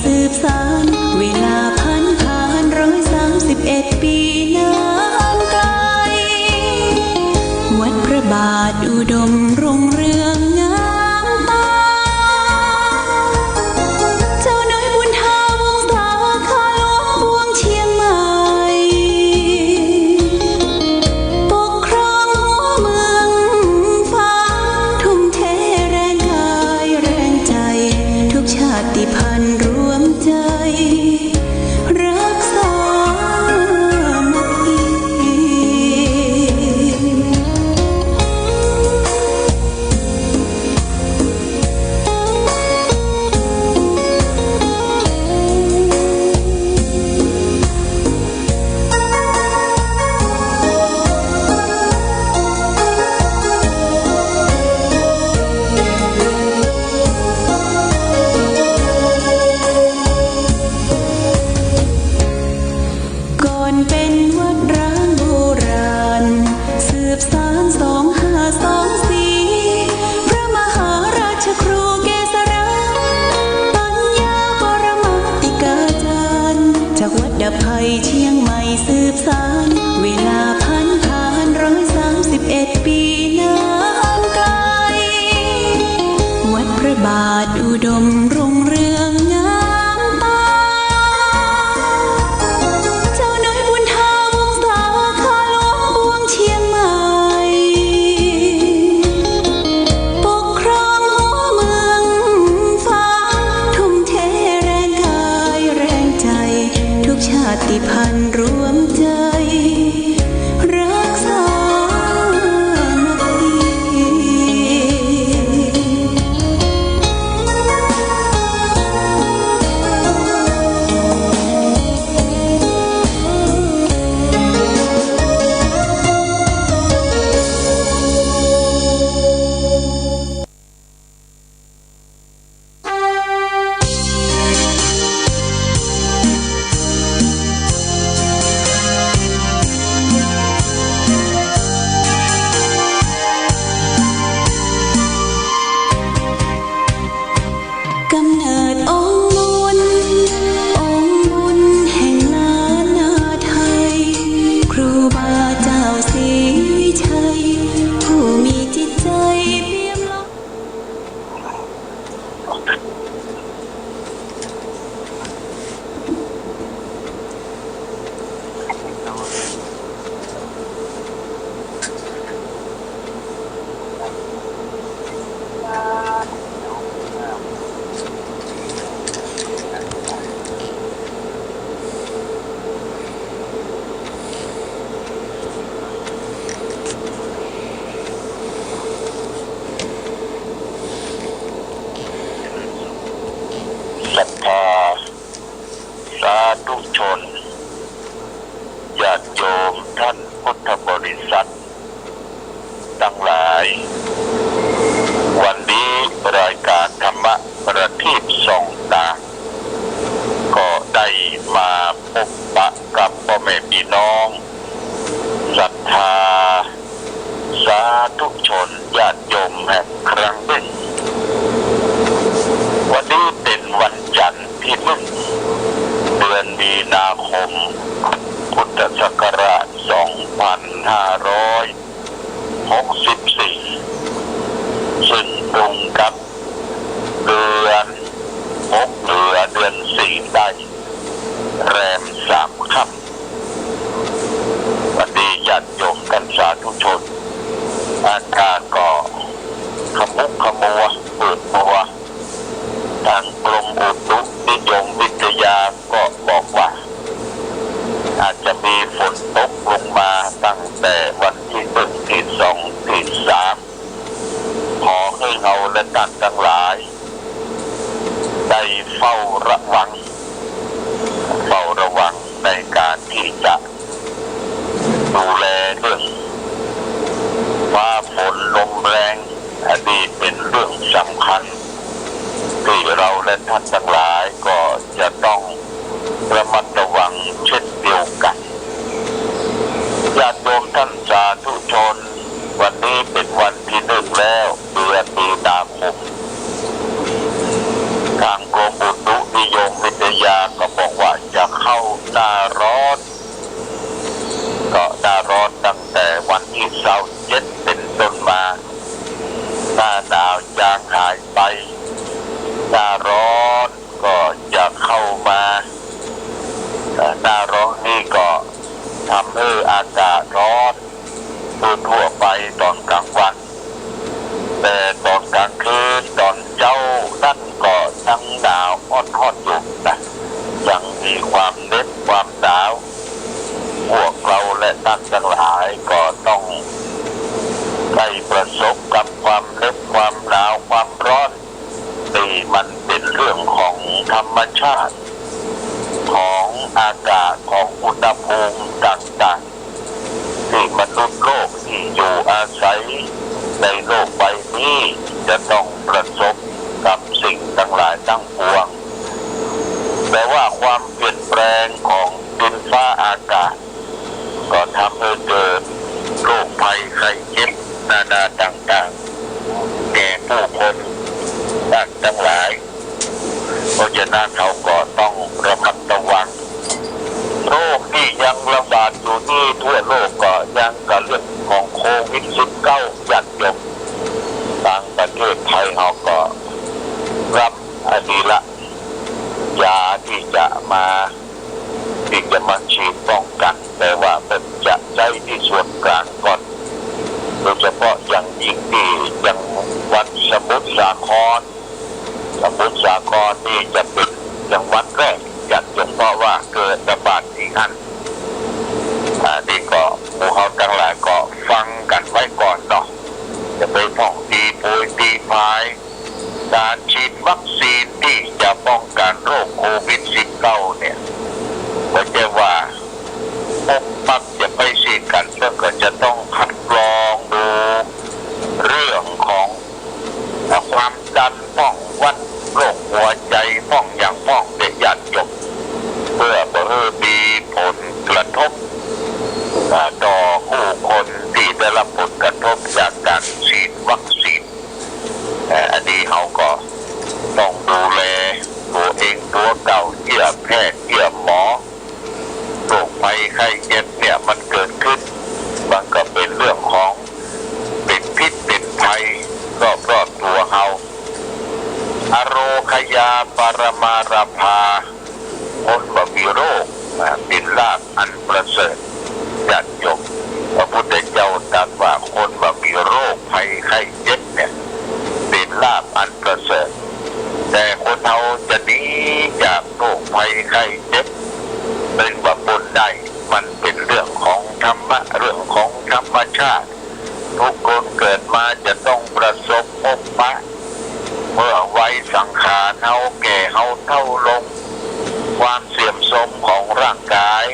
สืบสานเวลาผ่าน131 ปีนานไกลวัดพระบาทอุดมรุ่งเรืองงามตาเจ้าน้อยบุญธาวงศาข้าหลวงปวงเชียงใหม่ปกครองหัวเมืองฟ้าทุ่มเทแรงกายแรงใจทุกชาติพันธุ์รวมใจรักษามัคคีก่อนเป็นวัดร้างโบราณสืบสาน2524พระมหาราชครูเกษราปัญญาปรมาติกาจารย์จากวัดดับภัยเชียงใหม่สืบสานเวลาผ่าน131 ปีนานไกลวัดพระบาทอุดมรุ่งเรืองงามตาเจ้าน้อยบุญธาวงศาข้าหลวงปวงเชียงใหม่ปกครองหัวเมืองฟ้าทุ่มเทแรงกายแรงใจทุกชาติพันธุ์รวมใจรักษามัคคี ทางกรมอุตุนิยมวิ อยู่นะยังมีความเล็กความหนาวพวกเราและท่านทั้งหลายก็ต้องได้ประสบกับความเล็กความหนาวความร้อนที่มันเป็นเรื่องของธรรมชาติของอากาศของอุณหภูมิต่างๆที่มนุษย์โลกที่อยู่อาศัยในโลกใบนี้จะต้องประสบกับสิ่งทั้งหลายทั้งปวงแต่ว่าความเปลี่ยนแปลงของดินฟ้าอากาศก็ทำให้เกิดโรคภัยไข้เจ็บนานาต่างๆแก่ผู้คนทั้งหลายเพราะฉะนั้นเขาก็ต้องระมัดระวังโรคที่ยังระบาดอยู่ที่ทั่วโลกก็ยังกับเรื่องของโควิด-19 ยัดยมทางประเทศไทยเขาก็รับอดีละยาที่จะมาฉีดป้องกันแต่ว่าเป็นจะใช้ที่ส่วนกลางก่อนโดยเฉพาะอย่างยิ่งที่ยังวัดสมุทรสาครนี่จะเป็นจังหวัดแรกจัดเพราะว่าเกิดระบาดที่นั่นนี่ก็พวกเขาทั้งหลายก็ฟังกันไว้ก่อนเนาะจะไปท่องตีโพยตีพายการฉีดวัคซีนที่จะป้องกันโรคโควิด-19 เนี่ยก็จะว่าปั๊บจะไปฉีดกันก็จะต้องคัดกรองดูเรื่องของความดันป้องวัดโรคหัวใจป้องอย่างป้องเด็กยันยกเพื่อมีผลกระทบต่อผู้คนที่ได้รับผลกระทบจากการฉีดวัคซีนอันนี้เขาก็ต้องดูแลตัวเองตัวเก่าเกี่ยแพทย์เกี่ยหมอโรคภัยไข้เจ็บเนี่ยมันเกิดขึ้นมันก็เป็นเรื่องของเป็นพิษเป็นภัยรอบตัวเขาอโรคยาปรมาราภาคนบ่มีโรคเป็นลาภอันประเสริฐยันยกพระพุทธเจ้าตรัสว่าคนบ่มีโรคภัยไข้เจ็บเนี่ยเป็นลาภอันประเสริฐแต่คนเราจะหนีจากโรคภัยไข้เจ็บเป็นว่าบนได้มันเป็นเรื่องของธรรมะเรื่องของธรรมชาติทุกคนเกิดมาจะต้องประสบพบปะเมื่อวัยสังขารเฮาแก่เฮาเฒ่าลงความเสื่อมโทรมของร่างกาย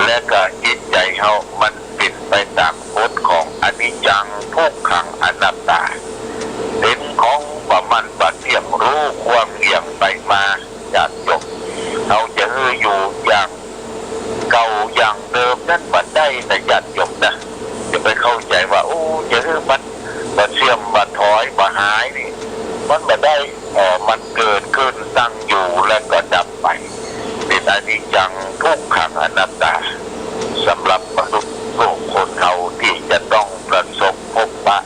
และก็จิตใจเฮามันเป็นไปตามกฎของอนิจจังทุกขังอนัตตาเป็นของว่ามันบัดเที่ยงรู้ความเกี่ยงไปมาจากจบเราจะอยู่อย่างเก่าอย่างเดิมนั้นบัดได้แต่ยัดจบนะจะไปเข้าใจว่าโอ้จะมันเสื่อมบัดถอยบัดหายนี่มันบัดได้มันเกิดขึ้นตั้งอยู่และก็ดับไปเป็นอนิจจังทุกขังอนัตตาสำหรับมนุษย์โลกคนเราที่จะต้องประสบพบปะ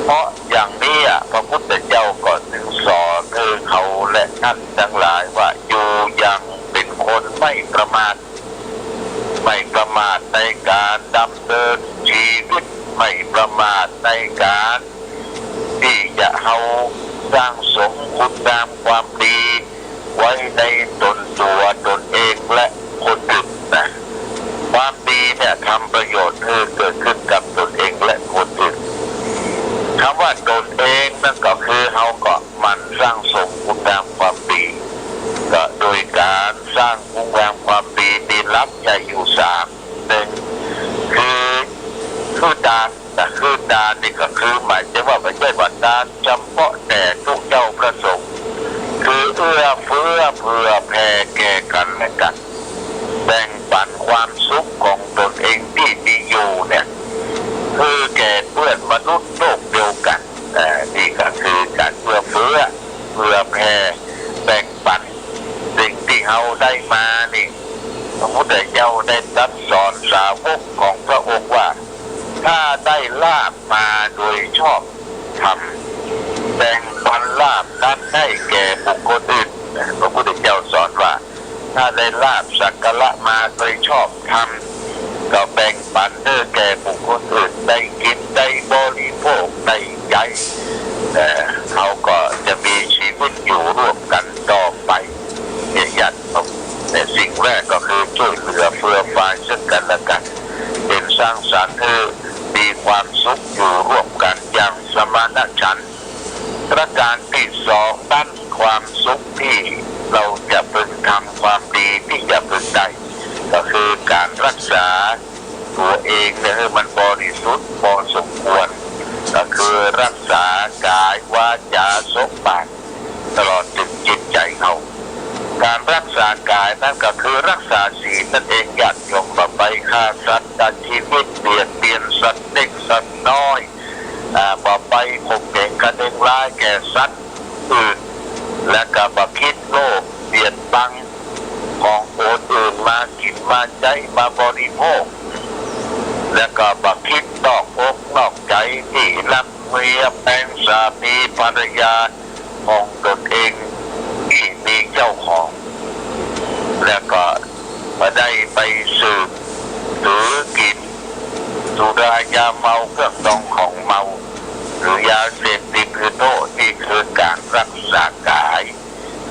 เพราะอย่างนี้พระพุทธเจ้าก็ถึงสอนเขาและท่านทั้งหลายว่าอยู่อย่างเป็นคนไม่ประมาทในการดำเนินชีวิตไม่ประมาทในการที่จะเอาสร้างสมคุณงามความดีไว้ในตัวตนเองและคนอื่นนะความดีเนี่ยทำประโยชน์เกิดขึ้นกับตนเองและคนอื่นคำว่าตนเองนั่นก็คือเขาก็มันสร้างสมคุณงามความดีก็โดยการสร้างคุณงามความดีมีลับใหญ่อยู่3 1คือดานนี่ก็คือหมายถึงว่าไม่ใช่ว่าดานเฉพาะแต่ทุกเจ้าประสงค์คือเอื้อเฟื้อเผื่อแผ่แก่กันและกันแบ่งปันความสุขของตนเองที่มีอยู่เนี่ยคือแก่เพื่อนมนุษย์โลกเดียวกันนี่ก็คือการเอื้อเฟื้อเผื่อแผ่แบ่งปันสิ่งที่เราได้มานี่พระพุทธเจ้าได้ตรัสสอนสาวกของพระองค์ว่าถ้าได้ลาภมาโดยชอบธรรมแบ่งปันลาภนั้นให้แก่บุคคลอื่นพระพุทธเจ้าสอนว่าถ้าได้ลาภสักการะมาโดยชอบธรรมก็แบ่งปันแก่บุคคลอื่นได้กินได้บริโภคได้ใช้เขาก็จะมีชีวิตอยู่ร่วมกันต่อ เราจะพึงทำความดีที่จะพึงได้ก็คือการรักษาตัวเองเนี่ยให้มันบริสุทธิ์พอสมควรก็คือรักษากายวาจาสมบัติตลอดถึงจิตใจเขาการรักษากายนั่นก็คือรักษาศีลนั่นเองญาติโยมบ่ไปฆ่าสัตว์ตัดชีวิตเบียดเบียนสัตว์เล็กสัตว์น้อยบ่ไปข่มเหงกระเด้งร้ายแก่สัตว์อื่นและก็บ่คิดโลภเบียดบังของคนอื่นมากินมาใจมาบริโภคและก็บ่คิดนอกอกนอกใจที่รักเมียแปลงสามีภรรยาของตนเองที่มีเจ้าของแล้วก็มาได้ไปสืบถือกินสุรายาเมาเครื่องดองของเมาหรือยาเสพติดคือโทษนี่คือการรักษากาย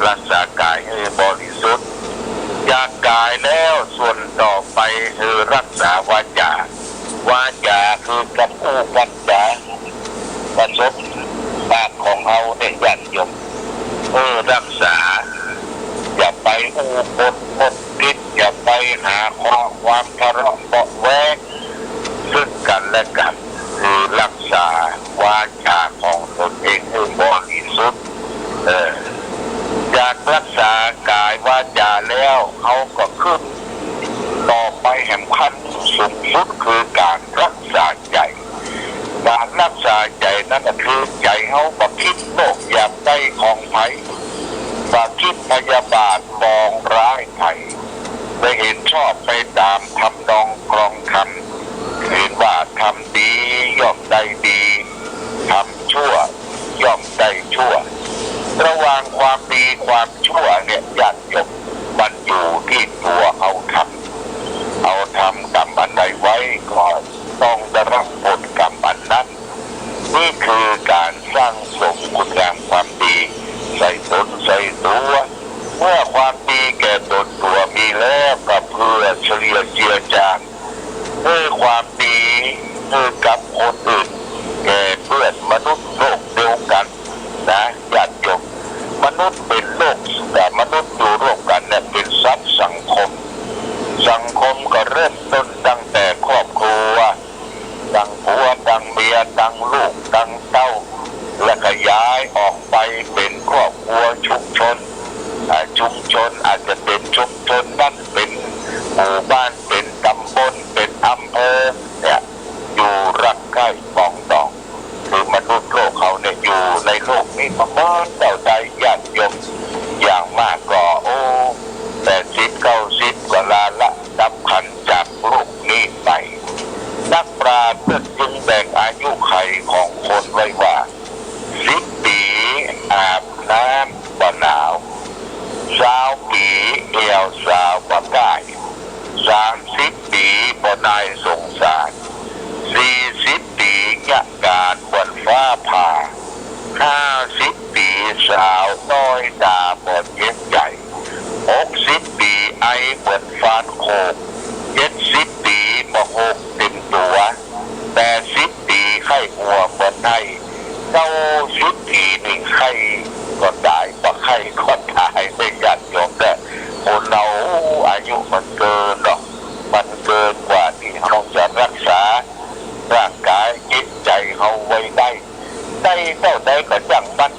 รักษากายให้บริสุทธิ์จากกายแล้วส่วนต่อไปคือรักษาวาจาวาจาคือกำอู้กัญจาประสบปากของเราเนี่ยยันยมรักษาอย่าไปอู้ปนพิษอย่าไปหาความทะเลาะเบาะแว้งซึ่งกันและกันคือรักษาวาจาของตนเองให้บริสุทธิ์อยากรักษากายวาจาแล้วเขาก็ขึ้นต่อไปแห่งขั้นสูงสุดคือการรักษาใจการรักษาใจนั่นก็คือใจเขาบ่คิดโลภอยากได้ของไผ่บ่คิดพยาบาทมองร้ายไผ่ไม่เห็นชอบไปตามทำนองกรองคำเห็นว่าทำดีย่อมได้ดีทำชั่วย่อมได้ชั่วระหว่างความดีความชั่วเนี่ยญาติโยมมันอยู่ที่ตัวเอาทำกรรมอันใดไว้ก็ต้องได้รับผลกรรมอันนั้นนี่คือการสร้างสมคุณงามความดีใส่ตนใส่ตัวเมื่อความดีแก่ตนตัวมีแล้วก็เพื่อเฉลี่ยเจือจางเพื่อความดีเพื่อกับคนอื่นแก่เพื่อนมนุษย์โลกเดียวกันนะญาติโยมมนุษย์เป็นโลกแต่มนุษย์อยู่ร่วมกันเนี่ยเป็นสัตว์สังคมก็เริ่มต้นตั้งแต่ครอบครัวตั้งผัวตั้งเมียตั้งลูกตั้งเต้าและขยายออกไปเป็นครอบครัวชุมชนอาจจะเป็นชุมชนนั้นเป็นหมู่บ้านเป็นตำบลเป็นอำเภอเนี่ยอยู่รักใกล้ปองดองคือมนุษย์โลกเขาเนี่ยอยู่ในโลกนี้ประมาณเท่าใดญาติโยมอย่างมากก็80-90กว่าล้านละดับขันจากโลกนี้ไปนักปราชญ์จึงแบ่งอายุไขของคนไว้ว่า10 ปีอาบน้ำบ่หนาว20 ปีเอวสาวบ่ได้30 ปีบ่นายสงสาร40 ปียะการบนฟ้าผ่า50 ปีสาวน้อยดาบ่เย็นใจ60 ปีไอบนฟานโคก70 ปีบ่หกเต็มตัว80 ปีไข้หัวบ่ได้90 ปีนี่ไข้ก็ตายบ่ไข้ก็ตายไม่ยัดโยมแต่คนเราอายุมันเกินหรอกมันเกินกว่าที่เราจะรักษาร่างกายจิตใจเขาไว้ได้เท่าใดก็จังมัน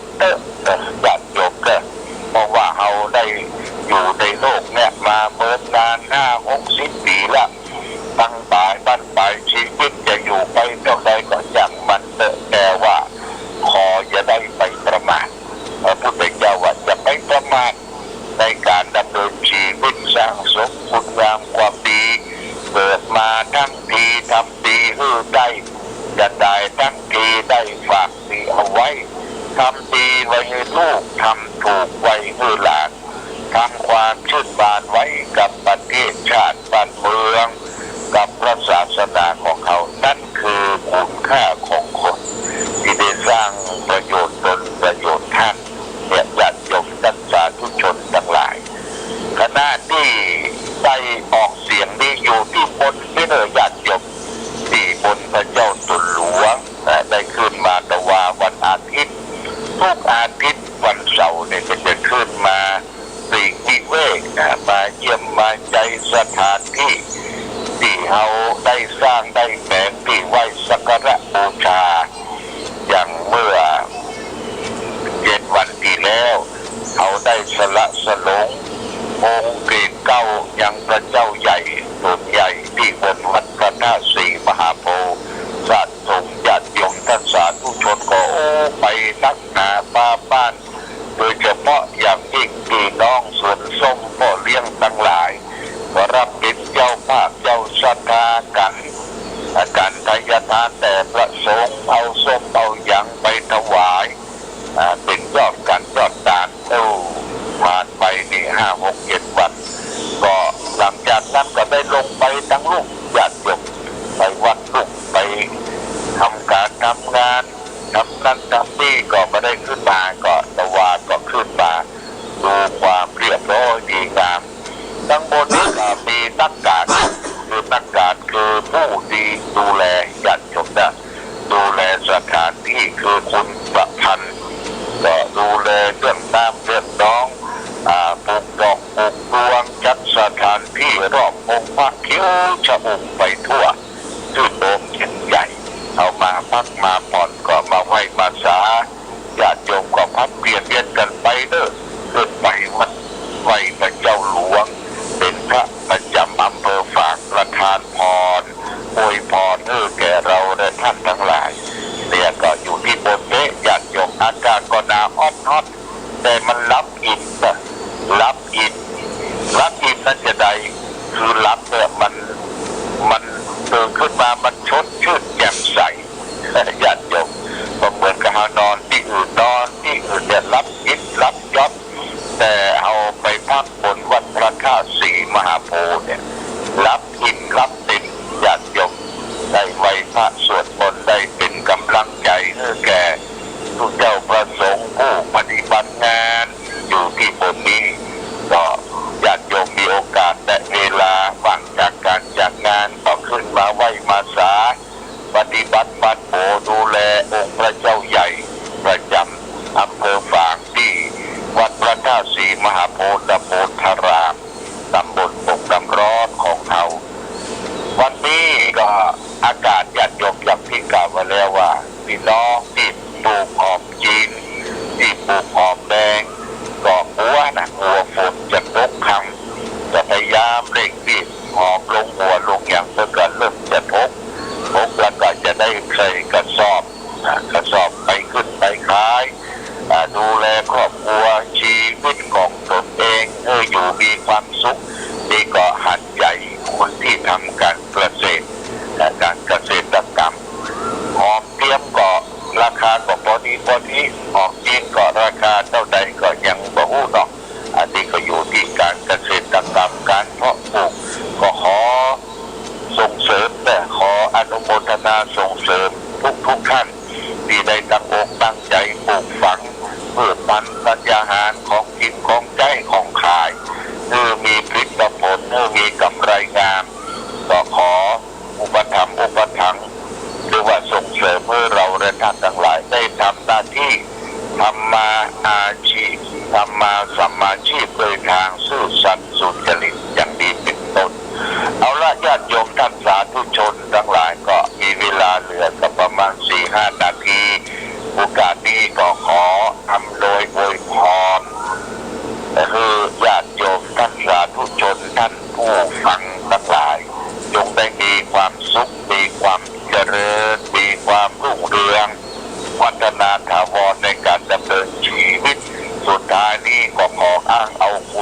ยัดโยมเพราะว่าเราได้อยู่ในโลกเนี่ยมาเมื่อนาน50-60 ปีแล้วตั้งตายบ้านปลายชีวิตจะอยู่ไปเท่าใดก็จังมันแต่ว่าขออย่าได้ไปประมาทพระพุทธเจ้าว่าจะไปประมาทในการดำเนินชีวิตสร้างสมคุณงามความดีเกิดมาทั้งทีทำดีให้ได้จะได้ทั้งทีได้ฝากดีเอาไว้ทำดีไว้ให้ลูกทำถูกไว้ให้หลานทำความชื่นบานไว้กับประเทศชาติบ้านเมืองกับพระศาสนาของเขานั่นคือคุณค่าของคนที่ได้สร้างประโยชน์ตนประโยชน์ท่านเนี่ยญาติโยมสาธุชนทั้งหลายขณะที่ได้ออกเสียงนี้อยู่ที่บนไม่เลยญาติโยมที่บนพระเจ้าตุลหลวงได้ขึ้นมาแต่ว่าวันอาทิตย์ทุกอาทิตย์วันเสาร์เนี่ยจะขึ้นมา สถานที่ที่เราได้สร้างได้แฝงที่ไว้สักการะบูชาอย่างเมื่อ7 วันที่แล้วเขาได้สละสลงองค์เกศเก้ายังพระเจ้าใหญ่ตัวใหญ่ที่บนวัดพระธาตุศรีมหาโพธิ์สาธุชนญาติโยมท่านสาธุชนก็ไปนักหนาป้าบ้านโดยเฉพาะอย่างยิ่งพี่น้องสวนส้มพ่อเลี้ยงทั้งหลายก็รับเป็นเจ้าภาพเจ้าศรัทธากันอาการทายทานแต่พระสงฆ์เอาส้มเอาหยังไปถวายเป็นยอดกันยอดตานผ่านไปนี่5-6-7 วันก็หลังจากนั้นก็ได้ลงไปทั้งลูกญาติโยมไปวัดลูกไปทำการทำงานทำนั่นทำนี่ก็ไม่ได้ขึ้นมาก็ตะวันก็ขึ้นมาดูความเรียบร้อยดีงามทั้งบนนี้ก็มีนักการคือผู้ดีดูแลญาติโยมนะดูแลสถานที่คือคุณประพันธ์ก็ดูแลเรื่องน้ำเรื่องน้องปลูกดอกปลูกดวงจัดสถานที่รอบองค์พระเขียวชอุ่มไปทั่วชื่นโอมเช่นใหญ่เอามาพักมาผ่อนก็มาไหว้มาสาญาติโยมก็พักเปลี่ยนเวียนกันไปเด้อขึ้นไปวัดไหว้พระเจ้าหลวงเป็นพระประจำอำเภอฝากประทานพรอวยพรแก่เราและท่านทั้งหลายเนี่ยก็อยู่ที่บนเต๊ะญาติโยมอากาศก็หนาวอ่อนๆแต่มันรับอิ่มนั่นจะใดคือรับเนี่ยมันตื่นขึ้นมามันชดชื่นแจ่มใสญาติโยมก็เหมือนกับเรานอนที่อื่นเนี่ยรับอิ่มรับยศแต่เอาไปพักบนวัดพระธาตุศรีมหาโพธิ์เนี่ยรับอิ่มรับเต็มญาติโยมได้ไหว้พระสวดมนต์ได้เป็นกำลังใจให้แก่ทุกเจ้าประสงค์ผู้ปฏิบัติงานอยู่ที่บนนี้ก็ญาติโยมมีโอกาสและเวลาว่างจากการจากงานก็ขึ้นมาไหว้มาสาปฏิบัติบัตรโบดูแลองค์พระเจ้าใหญ่ประจำอำเภอฝางที่วัดพระธาตุศรีมหาโพธิ์โพธารามตำบลปกน้ำร้อนของเราวันนี้ก็อากาศญาติโยมอย่างที่กล่าวไว้แล้วว่าพี่น้องที่ปลูกหอมจีนที่ปลูกหอมแดงก็กลัวฝนจะตกคำจะพยายามเร่งรีบหอมลงหัวลงอย่างเพื่อการเริ่มจะทกแล้วก็จะได้ใส่กระสอบไปขึ้นไปขายดูแลครอบครัวชีวิตของตนเองอยู่มีความสุขนี่ก็หันใหญ่คนที่ทำการเกษตรการเกษตรกรรมหอมเตรียมก็ราคาก็พอดีหอมจีนก็ราคาเท่าใดก็ยังบ่ฮู้ดอกอันนี้ก็อยู่ที่การเกษตรกรรมการเพาะปลูกก็ขอส่งเสริมแต่ขออนุโมทนาส่งเสริมทุกท่านที่ได้ตั้งอกตั้งใจปลูกฝังเพื่อปันปัญญาหารของกินของใจของขายมีผลผลมีกำไรงามก็ขออุปถัมภ์หรือว่าส่งเสริมเพื่อเราและท่านทั้งหลายได้ทำหน้าที่ทำมาอาชีพทำมาสัมมาชีพโดยทางซื่อสัตย์สุจริตอย่างดีเป็นต้นเอาละญาติโยมท่านสาธุชนทั้งหลายก็มีเวลาเหลือก็ประมาณ 4-5 นาทีโอกาสนี้ก็ขออำนวยอวยพรคือญาติโยมท่านสาธุชนท่านผู้ฟัง